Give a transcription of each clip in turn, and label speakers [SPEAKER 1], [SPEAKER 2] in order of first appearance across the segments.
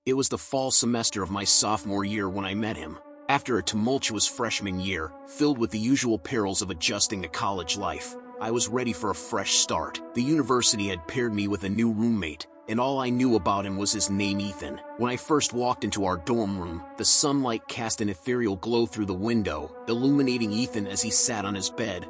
[SPEAKER 1] It was the fall semester of my sophomore year when I met him. After a tumultuous freshman year, filled with the usual perils of adjusting to college life, I was ready for a fresh start. The university had paired me with a new roommate, and all I knew about him was his name, Ethan. When I first walked into our dorm room, the sunlight cast an ethereal glow through the window, illuminating Ethan as he sat on his bed.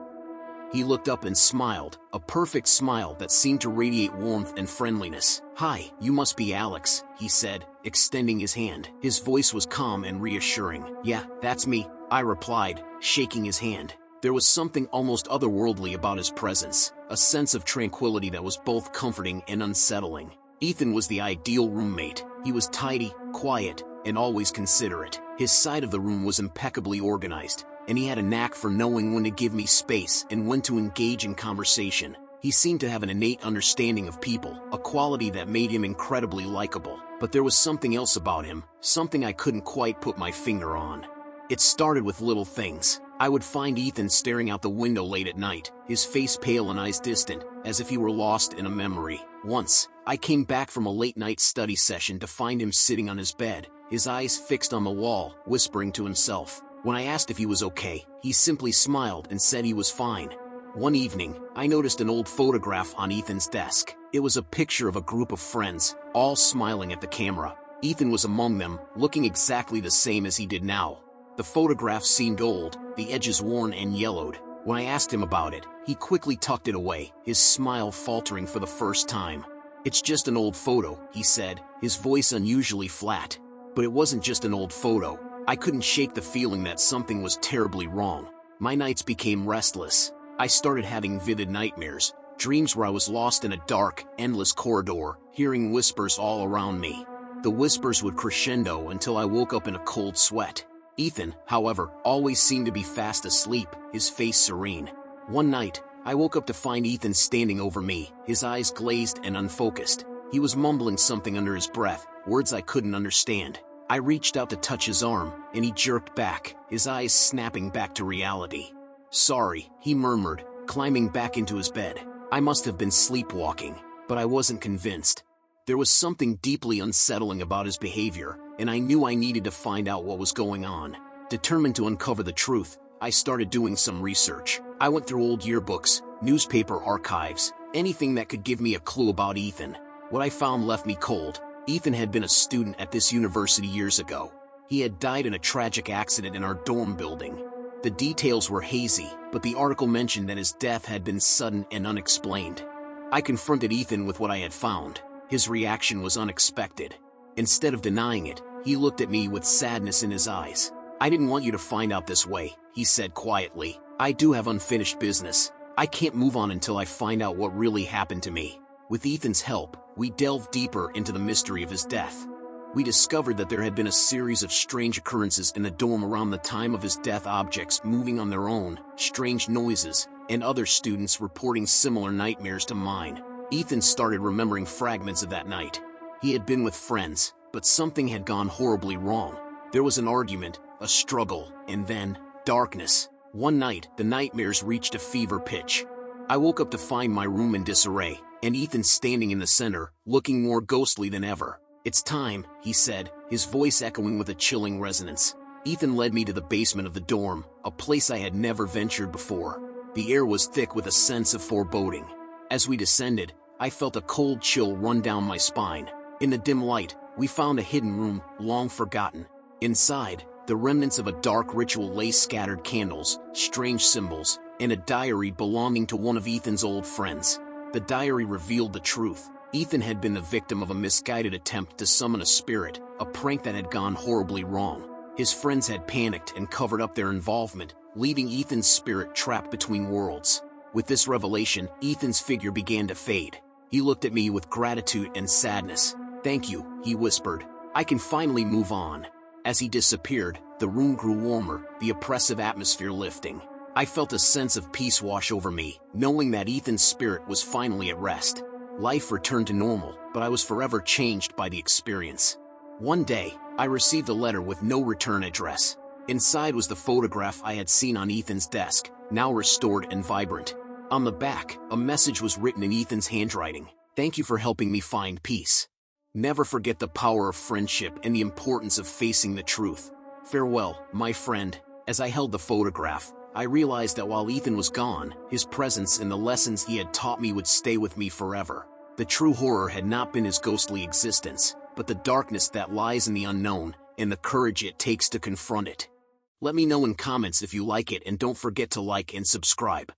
[SPEAKER 1] He looked up and smiled, a perfect smile that seemed to radiate warmth and friendliness. "Hi, you must be Alex," he said, extending his hand. His voice was calm and reassuring. "Yeah, that's me," I replied, shaking his hand. There was something almost otherworldly about his presence, a sense of tranquility that was both comforting and unsettling. Ethan was the ideal roommate. He was tidy, quiet, and always considerate. His side of the room was impeccably organized, and he had a knack for knowing when to give me space and when to engage in conversation. He seemed to have an innate understanding of people, a quality that made him incredibly likable. But there was something else about him, something I couldn't quite put my finger on. It started with little things. I would find Ethan staring out the window late at night, his face pale and eyes distant, as if he were lost in a memory. Once, I came back from a late-night study session to find him sitting on his bed, his eyes fixed on the wall, whispering to himself. When I asked if he was okay, he simply smiled and said he was fine. One evening, I noticed an old photograph on Ethan's desk. It was a picture of a group of friends, all smiling at the camera. Ethan was among them, looking exactly the same as he did now. The photograph seemed old, the edges worn and yellowed. When I asked him about it, he quickly tucked it away, his smile faltering for the first time. "It's just an old photo," he said, his voice unusually flat. But it wasn't just an old photo. I couldn't shake the feeling that something was terribly wrong. My nights became restless. I started having vivid nightmares, dreams where I was lost in a dark, endless corridor, hearing whispers all around me. The whispers would crescendo until I woke up in a cold sweat. Ethan, however, always seemed to be fast asleep, his face serene. One night, I woke up to find Ethan standing over me, his eyes glazed and unfocused. He was mumbling something under his breath, words I couldn't understand. I reached out to touch his arm, and he jerked back, his eyes snapping back to reality. "Sorry," he murmured, climbing back into his bed. I must have been sleepwalking, but I wasn't convinced. There was something deeply unsettling about his behavior, and I knew I needed to find out what was going on. Determined to uncover the truth, I started doing some research. I went through old yearbooks, newspaper archives, anything that could give me a clue about Ethan. What I found left me cold. Ethan had been a student at this university years ago. He had died in a tragic accident in our dorm building. The details were hazy, but the article mentioned that his death had been sudden and unexplained. I confronted Ethan with what I had found. His reaction was unexpected. Instead of denying it, he looked at me with sadness in his eyes. "I didn't want you to find out this way," he said quietly. "I do have unfinished business. I can't move on until I find out what really happened to me." With Ethan's help, we delved deeper into the mystery of his death. We discovered that there had been a series of strange occurrences in the dorm around the time of his death, objects moving on their own, strange noises, and other students reporting similar nightmares to mine. Ethan started remembering fragments of that night. He had been with friends, but something had gone horribly wrong. There was an argument, a struggle, and then, darkness. One night, the nightmares reached a fever pitch. I woke up to find my room in disarray, and Ethan standing in the center, looking more ghostly than ever. "It's time," he said, his voice echoing with a chilling resonance. Ethan led me to the basement of the dorm, a place I had never ventured before. The air was thick with a sense of foreboding. As we descended, I felt a cold chill run down my spine. In the dim light, we found a hidden room, long forgotten. Inside, the remnants of a dark ritual lay, scattered candles, strange symbols, and a diary belonging to one of Ethan's old friends. The diary revealed the truth. Ethan had been the victim of a misguided attempt to summon a spirit, a prank that had gone horribly wrong. His friends had panicked and covered up their involvement, leaving Ethan's spirit trapped between worlds. With this revelation, Ethan's figure began to fade. He looked at me with gratitude and sadness. "Thank you," he whispered. "I can finally move on." As he disappeared, the room grew warmer, the oppressive atmosphere lifting. I felt a sense of peace wash over me, knowing that Ethan's spirit was finally at rest. Life returned to normal, but I was forever changed by the experience. One day, I received a letter with no return address. Inside was the photograph I had seen on Ethan's desk, now restored and vibrant. On the back, a message was written in Ethan's handwriting. "Thank you for helping me find peace. Never forget the power of friendship and the importance of facing the truth. Farewell, my friend. As I held the photograph, I realized that while Ethan was gone, his presence and the lessons he had taught me would stay with me forever. The true horror had not been his ghostly existence, but the darkness that lies in the unknown, and the courage it takes to confront it. Let me know in comments if you like it, and don't forget to like and subscribe.